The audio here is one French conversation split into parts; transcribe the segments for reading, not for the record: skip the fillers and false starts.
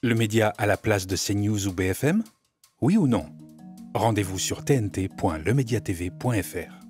Le média à la place de CNews ou BFM? Oui ou non? Rendez-vous sur tnt.lemediatv.fr.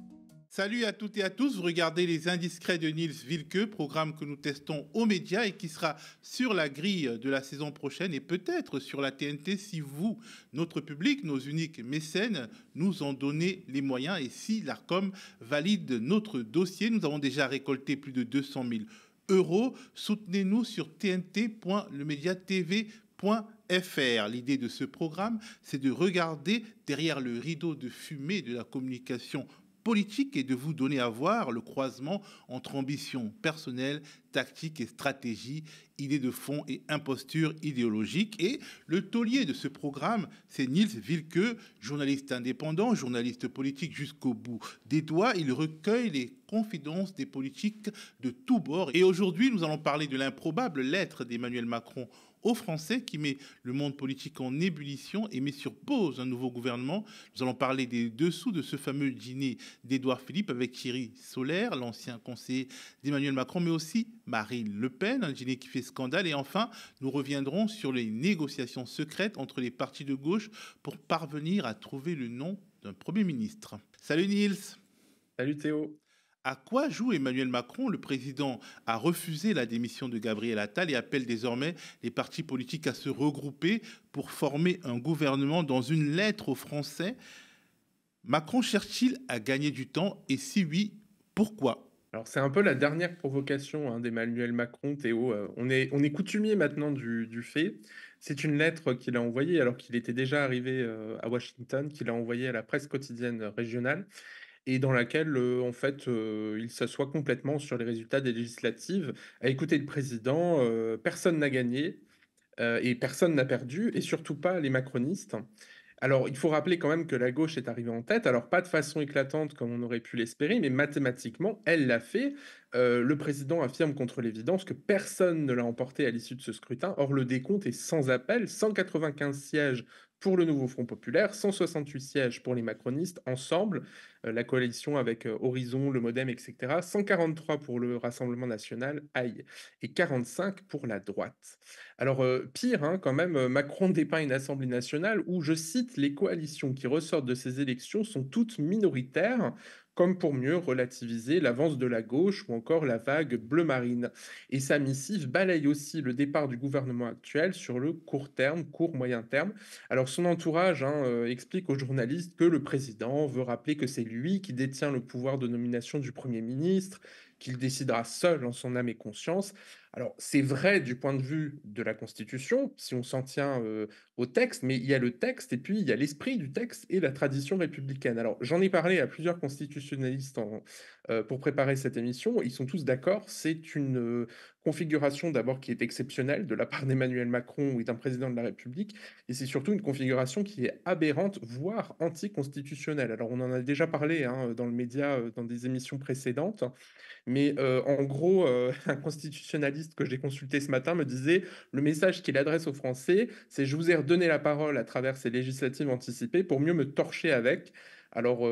Salut à toutes et à tous, vous regardez Les Indiscrets de Nils Wilke, programme que nous testons aux médias et qui sera sur la grille de la saison prochaine et peut-être sur la TNT si vous, notre public, nos uniques mécènes, nous en donnez les moyens et si l'ARCOM valide notre dossier. Nous avons déjà récolté plus de 200 000 euros. Soutenez-nous sur tnt.lemediatv.fr. L'idée de ce programme, c'est de regarder derrière le rideau de fumée de la communication politique et de vous donner à voir le croisement entre ambition personnelle, tactique et stratégie, idées de fond et imposture idéologique. Et le taulier de ce programme, c'est Nils Wilke, journaliste indépendant, journaliste politique jusqu'au bout des doigts. Il recueille les confidences des politiques de tous bords. Et aujourd'hui, nous allons parler de l'improbable lettre d'Emmanuel Macron aux Français qui met le monde politique en ébullition et met sur pause un nouveau gouvernement. Nous allons parler des dessous de ce fameux dîner d'Édouard Philippe avec Thierry Solère, l'ancien conseiller d'Emmanuel Macron, mais aussi Marine Le Pen, un dîner qui fait scandale. Et enfin, nous reviendrons sur les négociations secrètes entre les partis de gauche pour parvenir à trouver le nom d'un Premier ministre. Salut Niels. Salut Théo. À quoi joue Emmanuel Macron? Le président a refusé la démission de Gabriel Attal et appelle désormais les partis politiques à se regrouper pour former un gouvernement. Dans une lettre aux Français, Macron cherche-t-il à gagner du temps? Et si oui, pourquoi? Alors c'est un peu la dernière provocation d'Emmanuel Macron, Théo. On est coutumier maintenant du fait. C'est une lettre qu'il a envoyée alors qu'il était déjà arrivé à Washington, qu'il a envoyée à la presse quotidienne régionale, et dans laquelle, il s'assoit complètement sur les résultats des législatives, à écouter le président. Personne n'a gagné et personne n'a perdu, et surtout pas les macronistes. Alors, il faut rappeler quand même que la gauche est arrivée en tête, alors pas de façon éclatante comme on aurait pu l'espérer, mais mathématiquement, elle l'a fait. Le président affirme contre l'évidence que personne ne l'a emporté à l'issue de ce scrutin. Or, le décompte est sans appel, 195 sièges pour le nouveau Front populaire, 168 sièges pour les macronistes, ensemble, la coalition avec Horizon, le Modem, etc., 143 pour le Rassemblement national, aïe, et 45 pour la droite. Alors, pire, quand même, Macron dépeint une Assemblée nationale où, je cite, les coalitions qui ressortent de ces élections sont toutes minoritaires, comme pour mieux relativiser l'avance de la gauche ou encore la vague bleu marine. Et sa missive balaye aussi le départ du gouvernement actuel sur le court terme, court-moyen terme. Alors son entourage explique aux journalistes que le président veut rappeler que c'est lui qui détient le pouvoir de nomination du Premier ministre, qu'il décidera seul en son âme et conscience. Alors, c'est vrai du point de vue de la Constitution, si on s'en tient au texte, mais il y a le texte et puis il y a l'esprit du texte et la tradition républicaine. Alors, j'en ai parlé à plusieurs constitutionnalistes pour préparer cette émission. Ils sont tous d'accord, c'est une configuration d'abord qui est exceptionnelle de la part d'Emmanuel Macron et d'un président de la République, et c'est surtout une configuration qui est aberrante, voire anticonstitutionnelle. Alors, on en a déjà parlé dans le média, dans des émissions précédentes. Mais en gros, un constitutionnaliste que j'ai consulté ce matin me disait le message qu'il adresse aux Français, c'est je vous ai redonné la parole à travers ces législatives anticipées pour mieux me torcher avec. Alors,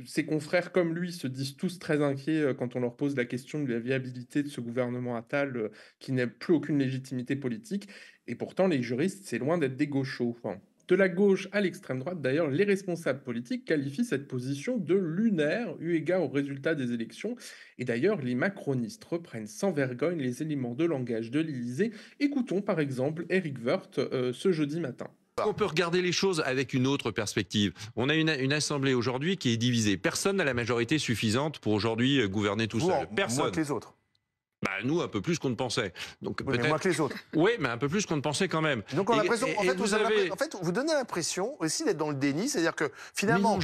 ses confrères comme lui se disent tous très inquiets quand on leur pose la question de la viabilité de ce gouvernement Attal qui n'a plus aucune légitimité politique. Et pourtant, les juristes, c'est loin d'être des gauchos. De la gauche à l'extrême droite, d'ailleurs, les responsables politiques qualifient cette position de lunaire eu égard aux résultats des élections. Et d'ailleurs, les macronistes reprennent sans vergogne les éléments de langage de l'Élysée. Écoutons par exemple Éric Woerth ce jeudi matin. On peut regarder les choses avec une autre perspective. On a une assemblée aujourd'hui qui est divisée. Personne n'a la majorité suffisante pour aujourd'hui gouverner tout seul. Personne. Moins que les autres. Bah, nous, un peu plus qu'on ne pensait. Donc, oui, mais moins que les autres. Oui, mais un peu plus qu'on ne pensait quand même. Donc on a l'impression, en fait, vous donnez l'impression aussi d'être dans le déni, c'est-à-dire que finalement,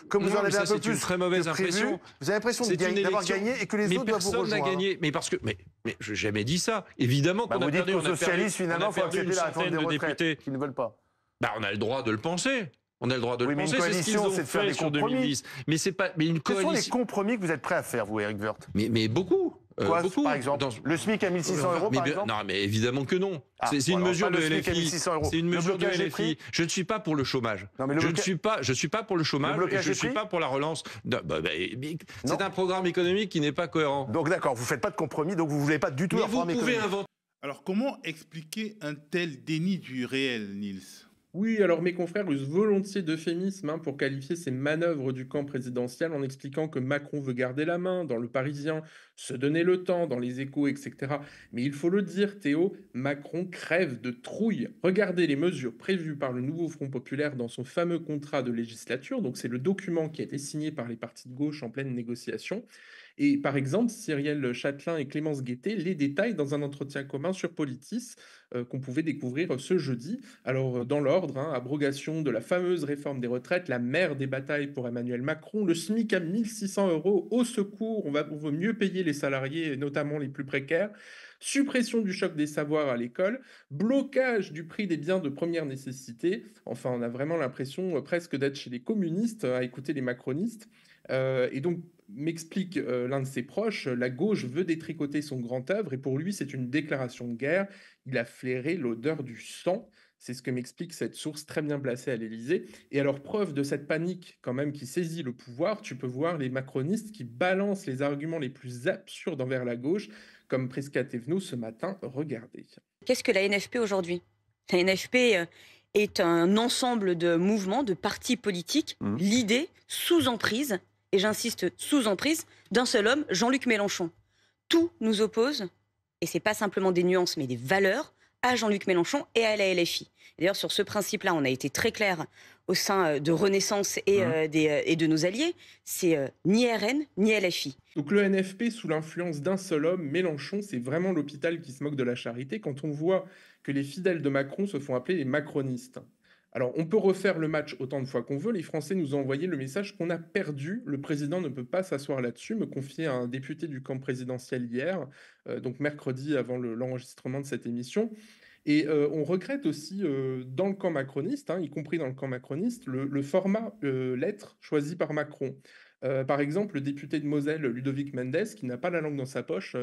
comme vous en avez un peu plus, une très mauvaise impression. Vous avez l'impression d'avoir gagné et que les autres doivent vous rejoindre. Mais personne n'a gagné. Mais parce que, mais je n'ai jamais dit ça. Évidemment qu'on a perdu. Vous dites qu'aux socialistes, finalement, il faut accepter la réforme des retraites qu'ils ne veulent pas. Bah, on a le droit de le penser. On a le droit de le penser. C'est ce qu'ils ont fait sur 2010. Mais c'est pas. Mais une coalition. Quels sont les compromis que vous êtes prêts à faire, vous, Éric Woerth? Mais beaucoup. Quoi, beaucoup. Par exemple, le SMIC à 1600 euros, par exemple. Non, mais évidemment que non. C'est une mesure de LFI. C'est une mesure de LFI. Je ne suis pas pour le chômage. Je ne suis pas pour le chômage. Et je ne suis pas pour la relance. C'est un programme économique qui n'est pas cohérent. Donc d'accord, vous ne faites pas de compromis, donc vous ne voulez pas du tout la réforme économique. Alors, comment expliquer un tel déni du réel, Niels? Oui, alors mes confrères usent volontiers d'euphémismes pour qualifier ces manœuvres du camp présidentiel en expliquant que Macron veut garder la main dans le Parisien, se donner le temps dans les Échos, etc. Mais il faut le dire, Théo, Macron crève de trouille. Regardez les mesures prévues par le nouveau Front populaire dans son fameux contrat de législature. Donc c'est le document qui a été signé par les partis de gauche en pleine négociation. Et par exemple, Cyrielle Châtelain et Clémence Guettet les détaillent dans un entretien commun sur Politis qu'on pouvait découvrir ce jeudi. Alors, dans l'ordre, abrogation de la fameuse réforme des retraites, la mère des batailles pour Emmanuel Macron, le SMIC à 1 600 €, au secours, on veut mieux payer les salariés, notamment les plus précaires, suppression du choc des savoirs à l'école, blocage du prix des biens de première nécessité. Enfin, on a vraiment l'impression presque d'être chez les communistes à écouter les macronistes. Et donc, m'explique l'un de ses proches, la gauche veut détricoter son grand œuvre et pour lui, c'est une déclaration de guerre. Il a flairé l'odeur du sang. C'est ce que m'explique cette source très bien placée à l'Élysée. Et alors, preuve de cette panique quand même qui saisit le pouvoir, tu peux voir les macronistes qui balancent les arguments les plus absurdes envers la gauche, comme Prisca Thévenot ce matin. Regardez. Qu'est-ce que la NFP aujourd'hui? La NFP est un ensemble de mouvements, de partis politiques, l'idée sous emprise, et j'insiste, sous emprise, d'un seul homme, Jean-Luc Mélenchon. Tout nous oppose, et c'est pas simplement des nuances, mais des valeurs, à Jean-Luc Mélenchon et à la LFI. D'ailleurs, sur ce principe-là, on a été très clair au sein de Renaissance et de nos alliés. C'est ni RN, ni LFI. Donc le NFP, sous l'influence d'un seul homme, Mélenchon, c'est vraiment l'hôpital qui se moque de la charité quand on voit que les fidèles de Macron se font appeler les macronistes. Alors, on peut refaire le match autant de fois qu'on veut. Les Français nous ont envoyé le message qu'on a perdu. Le président ne peut pas s'asseoir là-dessus, me confiait un député du camp présidentiel hier, donc mercredi avant l'enregistrement de cette émission. Et on regrette aussi dans le camp macroniste, y compris dans le camp macroniste, le format lettre choisi par Macron. Par exemple, le député de Moselle, Ludovic Mendes, qui n'a pas la langue dans sa poche,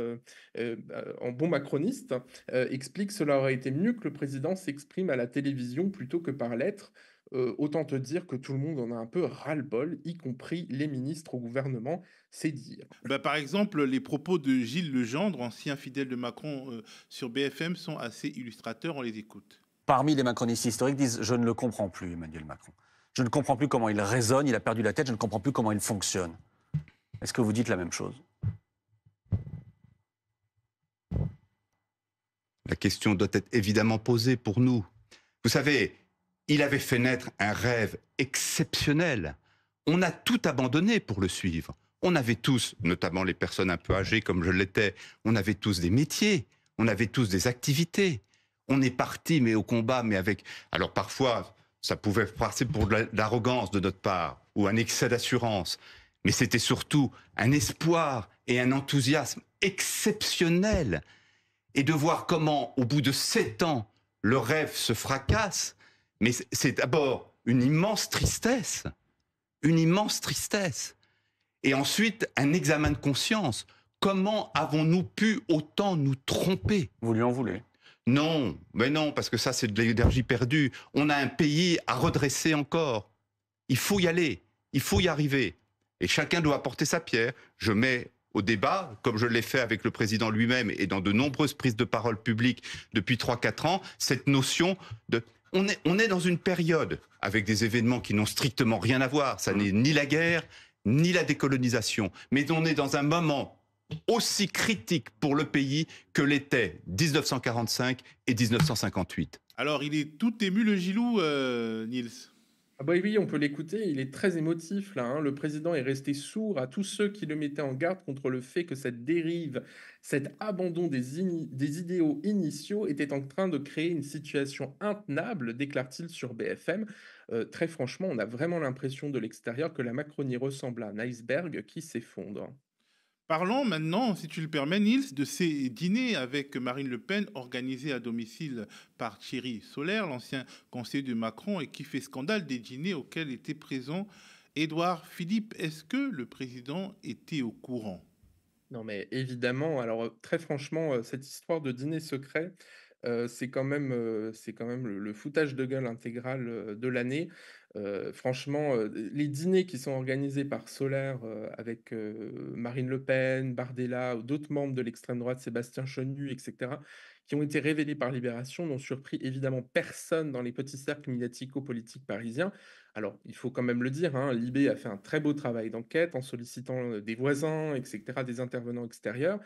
en bon macroniste, explique que cela aurait été mieux que le président s'exprime à la télévision plutôt que par lettre. Autant te dire que tout le monde en a un peu ras-le-bol, y compris les ministres au gouvernement, c'est dire. Par exemple, les propos de Gilles Legendre, ancien fidèle de Macron sur BFM, sont assez illustrateurs, on les écoute. Parmi les macronistes historiques disent « je ne le comprends plus, Emmanuel Macron ». Je ne comprends plus comment il raisonne, il a perdu la tête, je ne comprends plus comment il fonctionne. Est-ce que vous dites la même chose? La question doit être évidemment posée pour nous. Vous savez, il avait fait naître un rêve exceptionnel. On a tout abandonné pour le suivre. On avait tous, notamment les personnes un peu âgées comme je l'étais, on avait tous des métiers, on avait tous des activités. On est parti, mais au combat, mais avec... Alors parfois... ça pouvait passer pour de l'arrogance de notre part, ou un excès d'assurance. Mais c'était surtout un espoir et un enthousiasme exceptionnel. Et de voir comment, au bout de 7 ans, le rêve se fracasse, mais c'est d'abord une immense tristesse. Une immense tristesse. Et ensuite, un examen de conscience. Comment avons-nous pu autant nous tromper? Vous lui en voulez? Non, mais non, parce que ça, c'est de l'énergie perdue. On a un pays à redresser encore. Il faut y aller, il faut y arriver. Et chacun doit apporter sa pierre. Je mets au débat, comme je l'ai fait avec le président lui-même et dans de nombreuses prises de parole publiques depuis 3-4 ans, cette notion de... On est dans une période avec des événements qui n'ont strictement rien à voir. Ça n'est ni la guerre, ni la décolonisation. Mais on est dans un moment aussi critique pour le pays que l'étaient 1945 et 1958. Alors, il est tout ému, le Gilou, Niels. Ah bah oui, on peut l'écouter, il est très émotif là. Le président est resté sourd à tous ceux qui le mettaient en garde contre le fait que cette dérive, cet abandon des idéaux initiaux était en train de créer une situation intenable, déclare-t-il sur BFM. Très franchement, on a vraiment l'impression de l'extérieur que la Macronie ressemble à un iceberg qui s'effondre. Parlons maintenant, si tu le permets, Niels, de ces dîners avec Marine Le Pen organisés à domicile par Thierry Solère, l'ancien conseiller de Macron, et qui fait scandale, des dîners auxquels était présent Édouard Philippe. Est-ce que le président était au courant? Non mais évidemment, alors très franchement, cette histoire de dîner secret, c'est quand même le foutage de gueule intégral de l'année. Franchement, les dîners qui sont organisés par Solaire avec Marine Le Pen, Bardella ou d'autres membres de l'extrême droite, Sébastien Chenu, etc., qui ont été révélés par Libération, n'ont surpris évidemment personne dans les petits cercles médiatico-politiques parisiens. Alors, il faut quand même le dire, hein, Libé a fait un très beau travail d'enquête en sollicitant des voisins, etc., des intervenants extérieurs,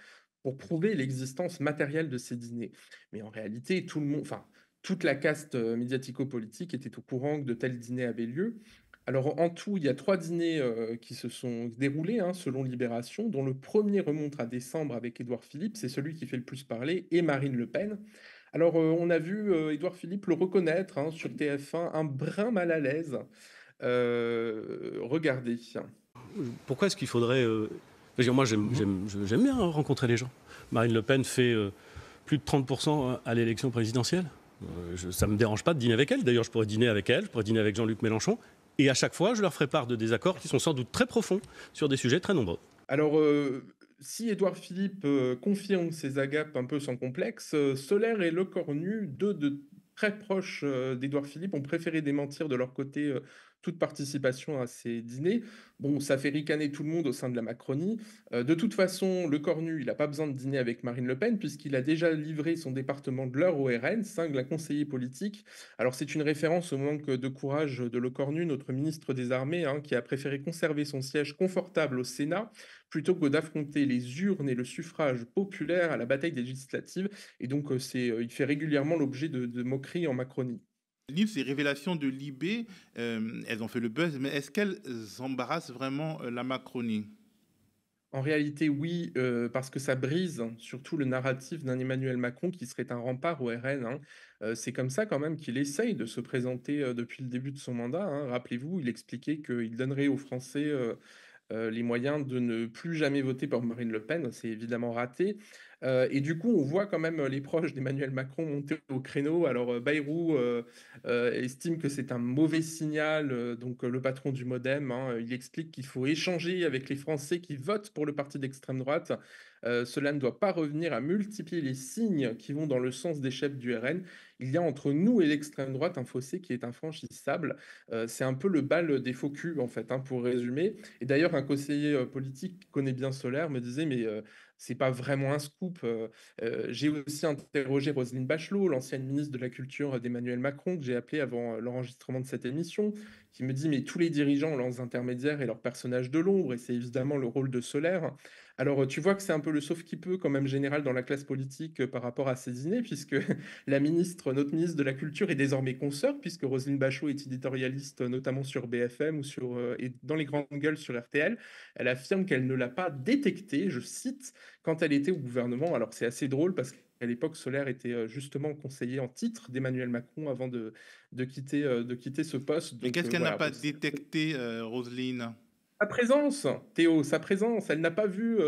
pour prouver l'existence matérielle de ces dîners. Mais en réalité, tout le monde, enfin, toute la caste médiatico-politique était au courant que de tels dîners avaient lieu. Alors en tout, il y a 3 dîners qui se sont déroulés, hein, selon Libération, dont le premier remonte à décembre avec Édouard Philippe, c'est celui qui fait le plus parler, et Marine Le Pen. Alors on a vu Édouard Philippe le reconnaître hein, sur TF1, un brin mal à l'aise. Regardez. Pourquoi est-ce qu'il faudrait... Moi j'aime bien rencontrer les gens. Marine Le Pen fait plus de 30% à l'élection présidentielle. Ça ne me dérange pas de dîner avec elle. D'ailleurs, je pourrais dîner avec elle, je pourrais dîner avec Jean-Luc Mélenchon. Et à chaque fois, je leur ferai part de désaccords qui sont sans doute très profonds sur des sujets très nombreux. Alors, si Édouard Philippe confirme ses agapes un peu sans complexe, Solaire et Lecornu, deux de très proches d'Édouard Philippe, ont préféré démentir de leur côté toute participation à ces dîners. Bon, ça fait ricaner tout le monde au sein de la Macronie. De toute façon, Lecornu, il n'a pas besoin de dîner avec Marine Le Pen, puisqu'il a déjà livré son département de l'Eure au RN, cingle un conseiller politique. Alors, c'est une référence au manque de courage de Lecornu, notre ministre des Armées, hein, qui a préféré conserver son siège confortable au Sénat, plutôt que d'affronter les urnes et le suffrage populaire à la bataille législative. Et donc, il fait régulièrement l'objet de moqueries en Macronie. Ces révélations de Libé, elles ont fait le buzz, mais est-ce qu'elles embarrassent vraiment la Macronie ? En réalité, oui, parce que ça brise surtout le narratif d'un Emmanuel Macron qui serait un rempart au RN. Hein. C'est comme ça quand même qu'il essaye de se présenter depuis le début de son mandat. Hein. Rappelez-vous, il expliquait qu'il donnerait aux Français les moyens de ne plus jamais voter pour Marine Le Pen. C'est évidemment raté. Et du coup, on voit quand même les proches d'Emmanuel Macron monter au créneau. Alors, Bayrou estime que c'est un mauvais signal, donc le patron du MoDem, hein, il explique qu'il faut échanger avec les Français qui votent pour le parti d'extrême droite. Cela ne doit pas revenir à multiplier les signes qui vont dans le sens des chefs du RN. Il y a entre nous et l'extrême droite un fossé qui est infranchissable. C'est un peu le bal des faux culs, en fait, hein, pour résumer. Et d'ailleurs, un conseiller politique qui connaît bien Solaire me disait, mais c'est pas vraiment un scoop. J'ai aussi interrogé Roselyne Bachelot, l'ancienne ministre de la Culture d'Emmanuel Macron, que j'ai appelé avant l'enregistrement de cette émission, qui me dit, mais tous les dirigeants ont leurs intermédiaires et leurs personnages de l'ombre, et c'est évidemment le rôle de Solaire. Alors, tu vois que c'est un peu le sauve-qui-peut quand même général dans la classe politique par rapport à ces dîners, puisque notre ministre de la Culture est désormais consoeur, puisque Roselyne Bachelot est éditorialiste notamment sur BFM ou et dans les grandes gueules sur RTL. Elle affirme qu'elle ne l'a pas détecté, je cite, quand elle était au gouvernement. Alors, c'est assez drôle parce qu'à l'époque, Solaire était justement conseiller en titre d'Emmanuel Macron avant de quitter ce poste. Mais qu'est-ce qu'elle n'a pas détecté, Roselyne ? Sa présence, Théo, sa présence, elle n'a pas vu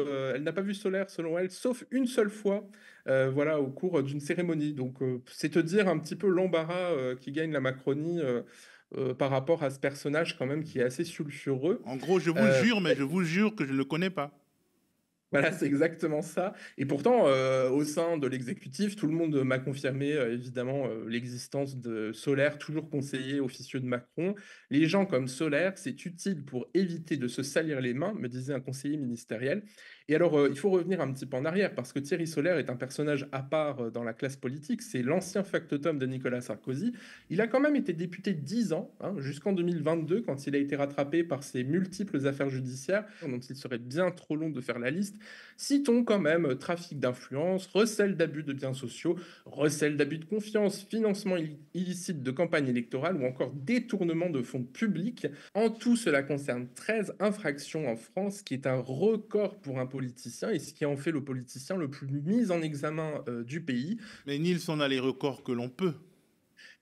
Solaire selon elle, sauf une seule fois, voilà, au cours d'une cérémonie. Donc, c'est te dire un petit peu l'embarras qui gagne la Macronie par rapport à ce personnage quand même qui est assez sulfureux. En gros, je vous jure, mais je vous jure que je ne le connais pas. Voilà, c'est exactement ça. Et pourtant, au sein de l'exécutif, tout le monde m'a confirmé, évidemment, l'existence de Solaire, toujours conseiller officieux de Macron. Les gens comme Solaire, c'est utile pour éviter de se salir les mains, me disait un conseiller ministériel. Et alors, il faut revenir un petit peu en arrière, parce que Thierry Solaire est un personnage à part dans la classe politique. C'est l'ancien factotum de Nicolas Sarkozy. Il a quand même été député 10 ans, hein, jusqu'en 2022, quand il a été rattrapé par ses multiples affaires judiciaires, dont il serait bien trop long de faire la liste. Citons quand même trafic d'influence, recel d'abus de biens sociaux, recel d'abus de confiance, financement illicite de campagne électorale ou encore détournement de fonds publics. En tout, cela concerne 13 infractions en France, qui est un record pour un politicien et ce qui en fait le politicien le plus mis en examen du pays. Mais Nils, on a les records que l'on peut.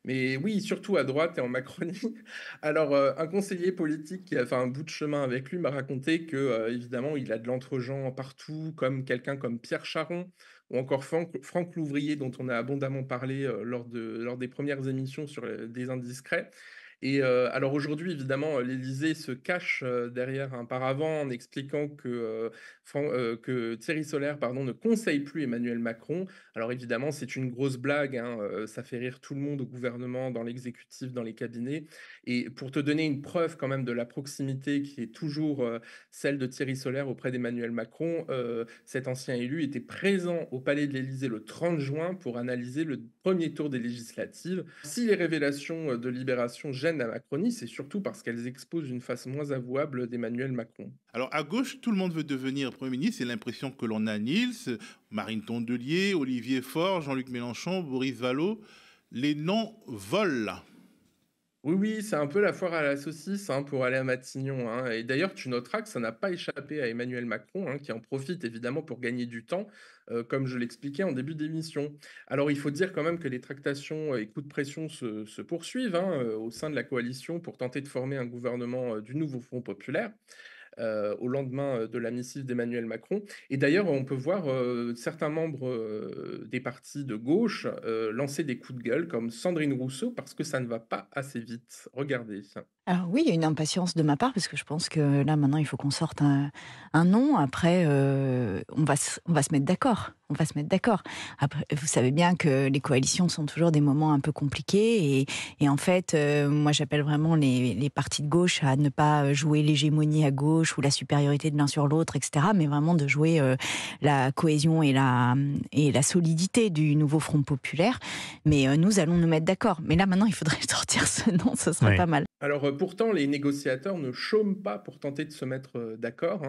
Mais oui, surtout à droite et en Macronie. Alors, un conseiller politique qui a fait un bout de chemin avec lui m'a raconté que, évidemment, il a de l'entre-gens partout, comme quelqu'un comme Pierre Charon ou encore Franck Louvrier, dont on a abondamment parlé lors des premières émissions sur des indiscrets. Et alors aujourd'hui, évidemment, l'Élysée se cache derrière un paravent en expliquant que que Thierry Solère ne conseille plus Emmanuel Macron. Alors évidemment, c'est une grosse blague, hein, ça fait rire tout le monde au gouvernement, dans l'exécutif, dans les cabinets. Et pour te donner une preuve quand même de la proximité qui est toujours celle de Thierry Solère auprès d'Emmanuel Macron, cet ancien élu était présent au Palais de l'Élysée le 30 juin pour analyser le premier tour des législatives. Si les révélations de Libération gênent la Macronie, c'est surtout parce qu'elles exposent une face moins avouable d'Emmanuel Macron. Alors à gauche, tout le monde veut devenir Premier ministre, c'est l'impression que l'on a. Niels, Marine Tondelier, Olivier Faure, Jean-Luc Mélenchon, Boris Vallaud, les noms volent. Oui, c'est un peu la foire à la saucisse pour aller à Matignon. Et d'ailleurs, tu noteras que ça n'a pas échappé à Emmanuel Macron, qui en profite évidemment pour gagner du temps, comme je l'expliquais en début d'émission. Alors, il faut dire quand même que les tractations et coups de pression se poursuivent au sein de la coalition pour tenter de former un gouvernement du nouveau Front populaire. Au lendemain de la missive d'Emmanuel Macron. Et d'ailleurs, on peut voir certains membres des partis de gauche lancer des coups de gueule, comme Sandrine Rousseau, parce que ça ne va pas assez vite. Regardez. Alors oui, il y a une impatience de ma part, parce que je pense que là, maintenant, il faut qu'on sorte un nom. Après, on va se mettre d'accord. On va se mettre d'accord. Après, vous savez bien que les coalitions sont toujours des moments un peu compliqués. Et en fait, moi, j'appelle vraiment les partis de gauche à ne pas jouer l'hégémonie à gauche ou la supériorité de l'un sur l'autre, etc. Mais vraiment de jouer la cohésion et la solidité du nouveau Front populaire. Mais nous allons nous mettre d'accord. Mais là, maintenant, il faudrait sortir ce nom. Ce serait pas mal. Alors pourtant, les négociateurs ne chôment pas pour tenter de se mettre d'accord.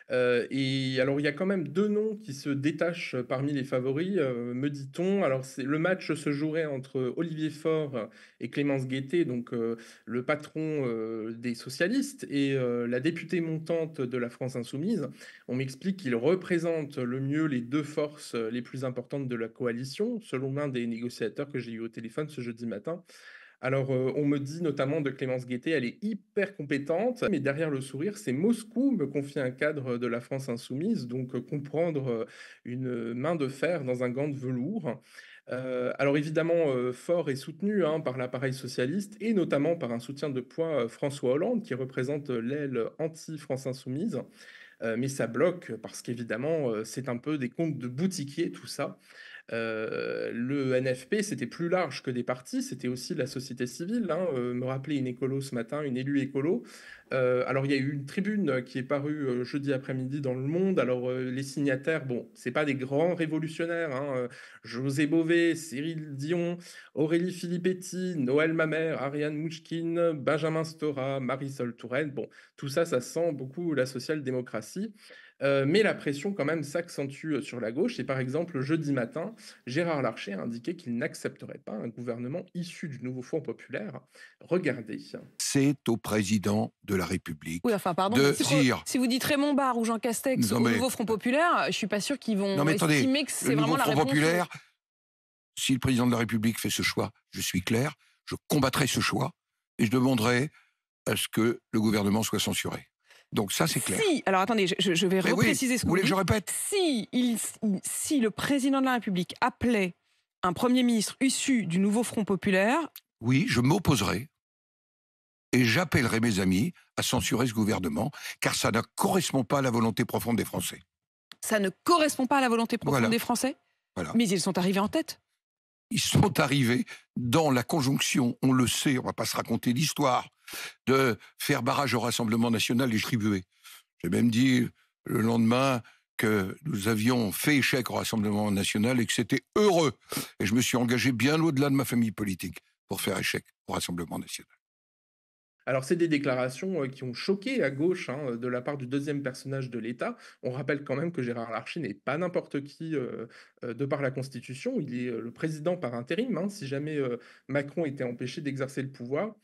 Et alors, il y a quand même 2 noms qui se détachent parmi les favoris, me dit-on. Alors, le match se jouerait entre Olivier Faure et Clémence Guettet, donc le patron des socialistes, et la députée montante de la France insoumise. On m'explique qu'ils représentent le mieux les 2 forces les plus importantes de la coalition, selon l'un des négociateurs que j'ai eu au téléphone ce jeudi matin. Alors, on me dit notamment de Clémence Guettet, elle est hyper compétente, mais derrière le sourire, c'est Moscou, me confie un cadre de la France insoumise, donc comprendre une main de fer dans un gant de velours. Alors évidemment, Faure est soutenu par l'appareil socialiste et notamment par un soutien de poids François Hollande, qui représente l'aile anti-France insoumise. Mais ça bloque parce qu'évidemment, c'est un peu des comptes de boutiquier, tout ça. Le NFP, c'était plus large que des partis, c'était aussi la société civile. Me rappelait une écolo ce matin, une élue écolo. Alors, il y a eu une tribune qui est parue jeudi après-midi dans Le Monde. Alors, les signataires, c'est pas des grands révolutionnaires. José Bové, Cyril Dion, Aurélie Filippetti, Noël Mamère, Ariane Mouchkine, Benjamin Stora, Marisol Touraine. Tout ça, ça sent beaucoup la social-démocratie. Mais la pression quand même s'accentue sur la gauche. Et par exemple, jeudi matin, Gérard Larcher a indiqué qu'il n'accepterait pas un gouvernement issu du nouveau Front populaire. Regardez. C'est au président de la République si vous dites Raymond Barre ou Jean Castex au nouveau Front populaire, je suis pas sûr qu'ils vont estimer que c'est vraiment la réponse. Populaire, si le président de la République fait ce choix, je suis clair, je combattrai ce choix et je demanderai à ce que le gouvernement soit censuré. Donc ça, c'est clair. Alors attendez, je vais repréciser ce que vous voulez que je répète. Si le président de la République appelait un Premier ministre issu du nouveau Front populaire... Oui, je m'opposerai et j'appellerai mes amis à censurer ce gouvernement, car ça ne correspond pas à la volonté profonde des Français. Ça ne correspond pas à la volonté profonde des Français ? Voilà. Mais ils sont arrivés en tête. Ils sont arrivés dans la conjonction, on le sait, on ne va pas se raconter l'histoire, de faire barrage au Rassemblement national et distribuer. J'ai même dit le lendemain que nous avions fait échec au Rassemblement national et que c'était heureux. Et je me suis engagé bien au-delà de ma famille politique pour faire échec au Rassemblement national. Alors, c'est des déclarations qui ont choqué à gauche de la part du deuxième personnage de l'État. On rappelle quand même que Gérard Larcher n'est pas n'importe qui de par la Constitution. Il est le président par intérim, si jamais Macron était empêché d'exercer le pouvoir.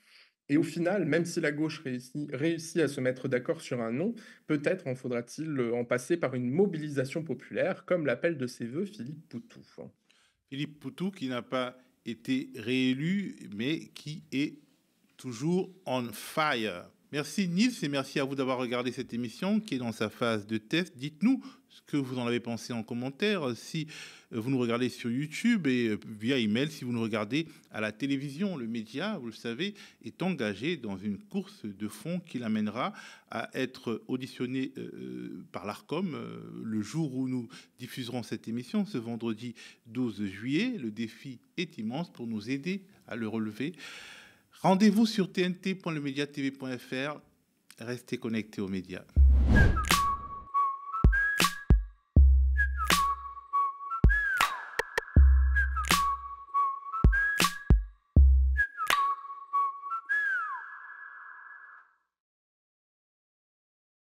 Et au final, même si la gauche réussit à se mettre d'accord sur un nom, peut-être en faudra-t-il en passer par une mobilisation populaire, comme l'appelle de ses voeux Philippe Poutou. Philippe Poutou qui n'a pas été réélu, mais qui est toujours on fire. Merci Niels et merci à vous d'avoir regardé cette émission qui est dans sa phase de test. Dites-nous ce que vous en avez pensé en commentaire. Si vous nous regardez sur YouTube et via email, si vous nous regardez à la télévision, le média, vous le savez, est engagé dans une course de fond qui l'amènera à être auditionné par l'Arcom le jour où nous diffuserons cette émission, ce vendredi 12 juillet. Le défi est immense pour nous aider à le relever. Rendez-vous sur tnt.lemediatv.fr. Restez connectés aux médias.